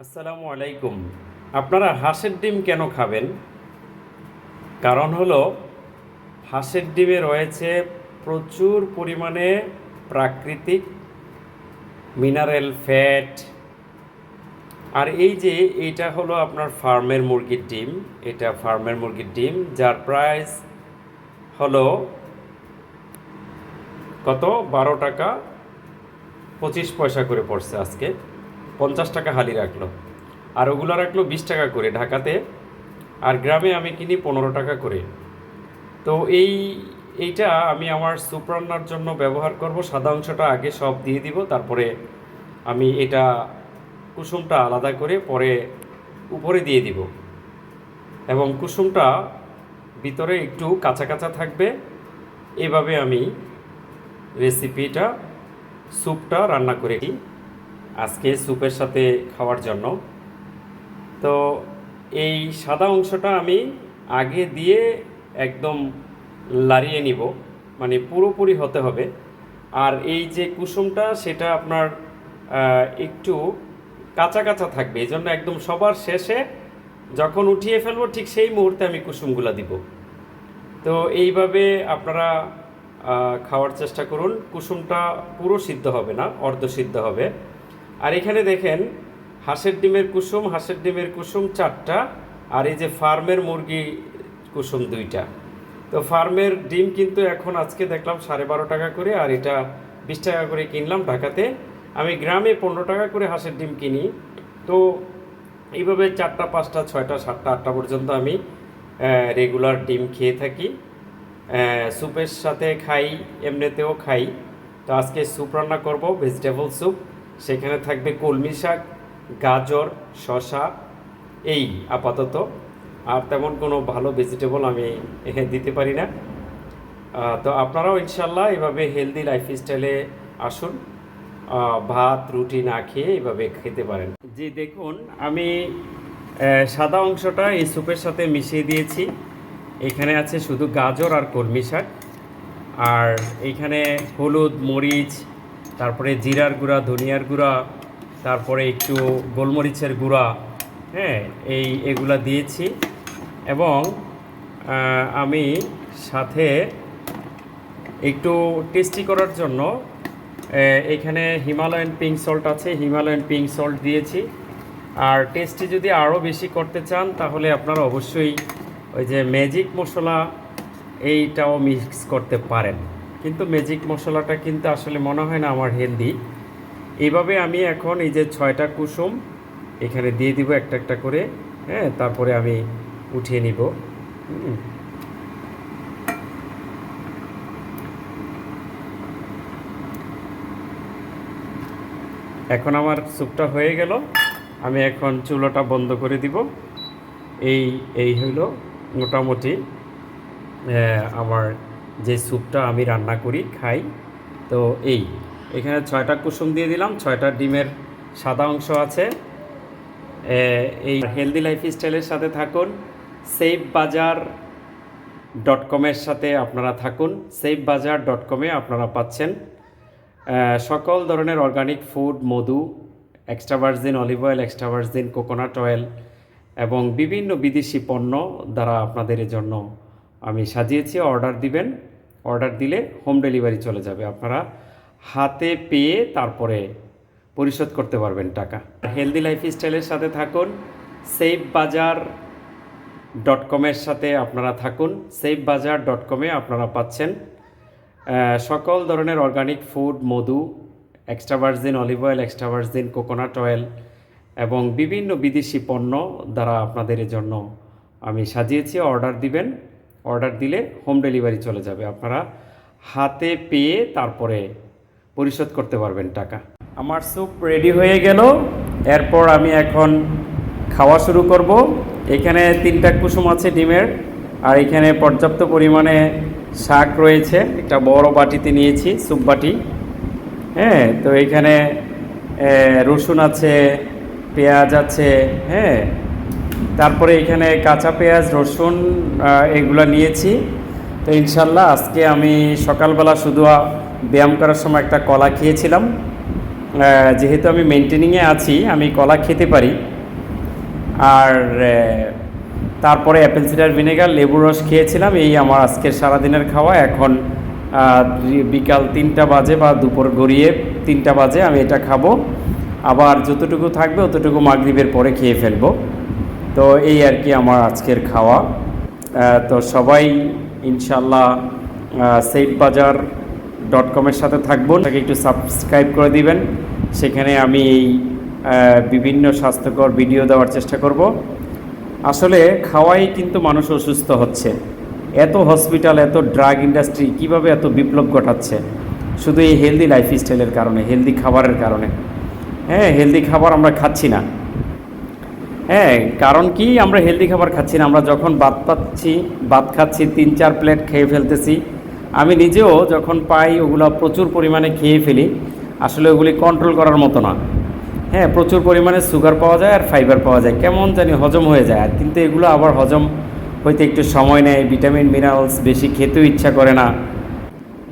আসসালামু আলাইকুম। আপনারা হাঁসের ডিম কেন খাবেন? কারণ হলো হাঁসের ডিমে রয়েছে প্রচুর পরিমাণে প্রাকৃতিক মিনারেল ফ্যাট। আর এই যে এইটা হলো আপনার ফার্মের মুরগির ডিম, এটা ফার্মের মুরগির ডিম, যার প্রাইস হলো কত 12 টাকা 25 পয়সা করে পড়ছে। আজকে 50 টাকা হালি রাখলো, আর ওগুলো রাখলো 20 টাকা করে ঢাকাতে, আর গ্রামে আমি কিনি 15 টাকা করে। তো এইটা আমি আমার স্যুপ রান্নার জন্য ব্যবহার করব। সাদা অংশটা আগে সব দিয়ে দিব, তারপরে আমি এটা কুসুমটা আলাদা করে পরে উপরে দিয়ে দিব, এবং কুসুমটা ভিতরে একটু কাঁচা কাঁচা থাকবে। এভাবে আমি রেসিপিটা স্যুপটা রান্না করে আজকে স্যুপের সাথে খাওয়ার জন্য। তো এই সাদা অংশটা আমি আগে দিয়ে একদম লাড়িয়ে নিব, মানে পুরোপুরি হতে হবে। আর এই যে কুসুমটা সেটা আপনার একটু কাঁচা কাঁচা থাকবে, এই জন্য একদম সবার শেষে যখন উঠিয়ে ফেলবো ঠিক সেই মুহূর্তে আমি কুসুমগুলা দিব। তো এইভাবে আপনারা খাওয়ার চেষ্টা করুন। কুসুমটা পুরো সিদ্ধ হবে না, অর্ধ সিদ্ধ হবে। আর এখানে দেখেন হাঁসের ডিমের কুসুম 4টা, আর এই যে ফার্মের মুরগি কুসুম 2টা। তো ফার্মের ডিম কিন্তু এখন আজকে দেখলাম 12.5 টাকা করে, আর এটা 20 টাকা করে কিনলাম ঢাকাতে। আমি গ্রামে 15 টাকা করে হাঁসের ডিম কিনি। তো এইভাবে 4টা 5টা 6টা 7টা 8টা পর্যন্ত আমি রেগুলার ডিম খেয়ে থাকি। স্যুপের সাথে খাই, এমনিতেও খাই। তো আজকে স্যুপ রান্না করব, ভেজিটেবল স্যুপ। সেখানে থাকবে কলমি শাক, গাজর, শসা, এই আপাতত। আর তেমন কোনো ভালো ভেজিটেবল আমি দিতে পারি না। তো আপনারাও ইনশাল্লাহ এভাবে হেলদি লাইফস্টাইলে আসুন, ভাত রুটি না খেয়ে এভাবে খেতে পারেন। যে দেখুন আমি সাদা অংশটা এই স্যুপের সাথে মিশিয়ে দিয়েছি। এখানে আছে শুধু গাজর আর কলমি শাক, আর এইখানে হলুদ, মরিচ, তারপরে জিরার গুঁড়া, ধনিয়ার গুঁড়া, তারপরে একটু গোলমরিচের গুঁড়া, হ্যাঁ এগুলা দিয়েছি। এবং আমি সাথে একটু টেস্টি করার জন্য এখানে হিমালয়ান পিঙ্ক সল্ট আছে, হিমালয়ান পিঙ্ক সল্ট দিয়েছি। আর টেস্টি যদি আরও বেশি করতে চান তাহলে আপনারা অবশ্যই ওই যে ম্যাজিক মশলা এইটাও মিক্স করতে পারেন, কিন্তু ম্যাজিক মশলাটা কিন্তু আসলে মনে হয় না আমার হেলদি। এইভাবে আমি এখন এই যে 6টা কুসুম এখানে দিয়ে দিব একটা একটা করে, হ্যাঁ, তারপরে আমি উঠিয়ে নিব। এখন আমার স্যুপটা হয়ে গেল, আমি এখন চুলাটা বন্ধ করে দিব। এই হইল মোটামুটি আমার যে স্যুপটা আমি রান্না করি খাই। তো এখানে 6টা কুসুম দিয়ে দিলাম, 6টা ডিমের সাদা অংশ আছে। এই হেলদি লাইফস্টাইলের সাথে থাকুন, safebazaar.com-এর সাথে আপনারা থাকুন। safebazaar.com-এ আপনারা পাচ্ছেন সকল ধরনের অর্গানিক ফুড, মধু, extra virgin olive oil, extra virgin coconut oil এবং বিভিন্ন বিদেশি পণ্য দ্বারা আপনাদের জন্য আমি সাজিয়েছি। অর্ডার দিবেন, অর্ডার দিলে হোম ডেলিভারি চলে যাবে, আপনারা হাতে পেয়ে তারপরে পরিশোধ করতে পারবেন টাকা। হেলদি লাইফস্টাইলের সাথে থাকুন, safebazaar.com-এর সাথে আপনারা থাকুন। safebazaar.com-এ আপনারা পাচ্ছেন সকল ধরনের অর্গানিক ফুড, মধু, extra virgin olive oil, extra virgin coconut oil এবং বিভিন্ন বিদেশি পণ্য দ্বারা আপনাদের জন্য আমি সাজিয়েছি। অর্ডার দিবেন, অর্ডার দিলে হোম ডেলিভারি চলে যাবে, আপনারা হাতে পেয়ে তারপরে পরিশোধ করতে পারবেন টাকা। আমার স্যুপ রেডি হয়ে গেল, এরপর আমি এখন খাওয়া শুরু করব। এখানে 3টা কুসুম আছে ডিমের, আর এখানে পর্যাপ্ত পরিমাণে শাক রয়েছে। একটা বড় বাটিতে নিয়েছি, স্যুপ বাটি, হ্যাঁ। তো এখানে রসুন আছে, পেঁয়াজ আছে, হ্যাঁ, তারপরে এখানে কাঁচা পেঁয়াজ, রসুন এগুলো নিয়েছি। তো ইনশাল্লাহ আজকে আমি সকালবেলা শুধু ব্যায়াম করার সময় একটা কলা খেয়েছিলাম, যেহেতু আমি মেনটেনিংয়ে আছি, আমি কলা খেতে পারি। আর তারপরে অ্যাপেল সিডার ভিনেগার লেবুর রস খেয়েছিলাম। এই আমার আজকের সারাদিনের খাওয়া। এখন বিকাল 3টা বাজে বা দুপুর গড়িয়ে 3টা বাজে আমি এটা খাবো। আবার যতটুকু থাকবে অতটুকু মাগরিবের পরে খেয়ে ফেলবো। তো এই আর কি আমার আজকের খাওয়া। তো সবাই ইনশাল্লাহ saifbazaar.com-এর সাথে থাকবো। তাকে একটু সাবস্ক্রাইব করে দিবেন। সেখানে আমি এই বিভিন্ন স্বাস্থ্যকর ভিডিও দেওয়ার চেষ্টা করব। আসলে খাওয়াই কিন্তু মানুষ অসুস্থ হচ্ছে। এত হসপিটাল, এত ড্রাগ ইন্ডাস্ট্রি কীভাবে এত বিপ্লব ঘটাচ্ছে শুধু এই হেলদি লাইফস্টাইলের কারণে, হেলদি খাবারের কারণে। হ্যাঁ, হেলদি খাবার আমরা খাচ্ছি না। হ্যাঁ, কারণ কি আমরা হেলদি খাবার খাচ্ছি না? আমরা যখন ভাত খাচ্ছি 3-4 প্লেট খেয়ে ফেলতেছি। আমি নিজেও যখন পাই ওগুলো প্রচুর পরিমাণে খেয়ে ফেলি। আসলে ওগুলি কন্ট্রোল করার মতো না। হ্যাঁ, প্রচুর পরিমাণে সুগার পাওয়া যায় আর ফাইবার পাওয়া যায়, কেমন জানি হজম হয়ে যায়। আর কিন্তু এগুলো আবার হজম হইতে একটু সময় নেয়, ভিটামিন মিনারেলস বেশি খেতেও ইচ্ছা করে না।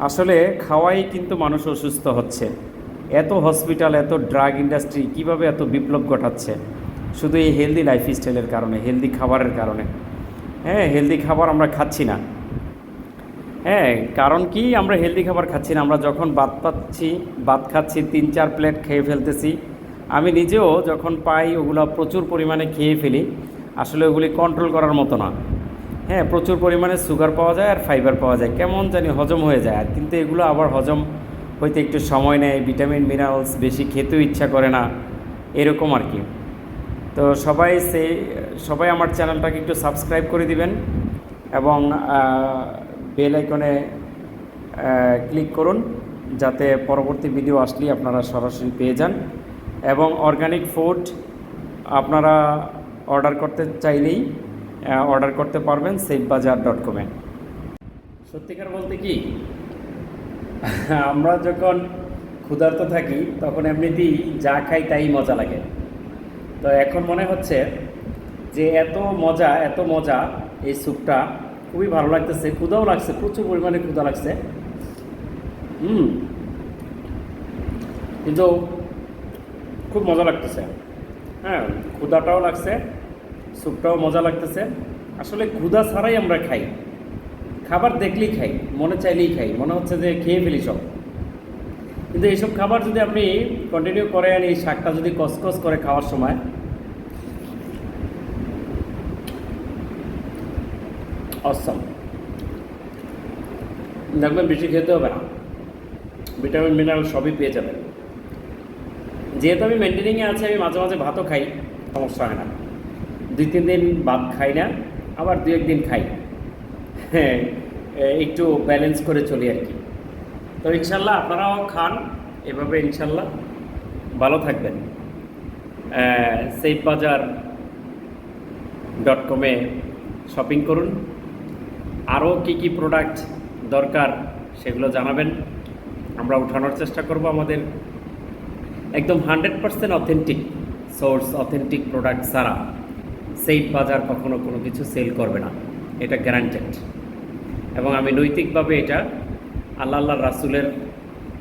আসলে খাওয়াই কিন্তু মানুষ অসুস্থ হচ্ছে। এত হসপিটাল, এত ড্রাগ ইন্ডাস্ট্রি কীভাবে এত বিপ্লব ঘটাচ্ছে শুধু এই হেলদি লাইফস্টাইলের কারণে, হেলদি খাবারের কারণে। হ্যাঁ, হেলদি খাবার আমরা খাচ্ছি না। হ্যাঁ, কারণ কি আমরা হেলদি খাবার খাচ্ছি না? আমরা যখন ভাত খাচ্ছি 3-4 প্লেট খেয়ে ফেলতেছি। আমি নিজেও যখন পাই ওগুলো প্রচুর পরিমাণে খেয়ে ফেলি। আসলে ওগুলি কন্ট্রোল করার মতো না। হ্যাঁ, প্রচুর পরিমাণে সুগার পাওয়া যায় আর ফাইবার পাওয়া যায়, কেমন জানি হজম হয়ে যায়। আর কিন্তু এগুলো আবার হজম হইতে একটু সময় নেয়, ভিটামিন মিনারেলস বেশি খেতেও ইচ্ছা করে না, এরকম আর কি। তো সবাই আমার চ্যানেলটাকে একটু সাবস্ক্রাইব করে দিবেন এবং বেল আইকনে ক্লিক করুন, যাতে পরবর্তী ভিডিও আসলেই আপনারা সরাসরি পেয়ে যান। এবং অর্গানিক ফুড আপনারা অর্ডার করতে চাইলেই অর্ডার করতে পারবেন saifbazaar.com-এ। সত্যিকার বলতে কি, আমরা যখন ক্ষুধার্ত থাকি তখন এমনিতেই যা খাই তাই মজা লাগে। তো এখন মনে হচ্ছে যে এত মজা এই স্যুপটা, খুবই ভালো লাগতেছে। ক্ষুধাও লাগছে, প্রচুর পরিমাণে ক্ষুধা লাগছে। কিন্তু খুব মজা লাগতেছে। হ্যাঁ, ক্ষুধাটাও লাগছে, স্যুপটাও মজা লাগতেছে। আসলে ক্ষুধা ছাড়াই আমরা খাই, খাবার দেখলেই খাই, মনে চাইলেই খাই, মনে হচ্ছে যে খেয়ে ফেলি সব। কিন্তু এইসব খাবার যদি আপনি কন্টিনিউ করেন, এই শাকটা যদি কসকস করে খাওয়ার সময়, অসম, দেখবেন বেশি খেতে হবে না, ভিটামিন মিনারেল সবই পেয়ে যাবেন। যেহেতু আমি মেনটেনিংয়ে আছি, আমি মাঝে মাঝে ভাতও খাই, সমস্যা হয় না। 2-3 দিন ভাত খাই না, আবার 2-1 দিন খাই। হ্যাঁ, একটু ব্যালেন্স করে চলি আর কি। তো ইনশাল্লাহ আপনারাও খান এভাবে, ইনশাল্লাহ ভালো থাকবেন। saifbazaar.com-এ শপিং করুন। আরও কী প্রোডাক্ট দরকার সেগুলো জানাবেন, আমরা উঠানোর চেষ্টা করব। আমাদের একদম 100% অথেন্টিক সোর্স, অথেন্টিক প্রোডাক্ট ছাড়া সেইফ বাজার কখনো কোনো কিছু সেল করবে না, এটা গ্যারান্টেড। এবং আমি নৈতিকভাবে এটা আল্লাহ রাসূলের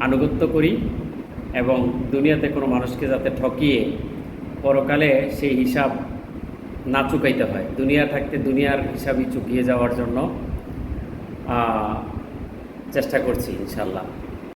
আনুগত্য করি এবং দুনিয়াতে কোনো মানুষকে যাতে ঠকিয়ে পরকালে সেই হিসাব না চুকাইতে হয়, দুনিয়া থাকতে দুনিয়ার হিসাবই চুকিয়ে যাওয়ার জন্য চেষ্টা করছি ইনশাল্লাহ।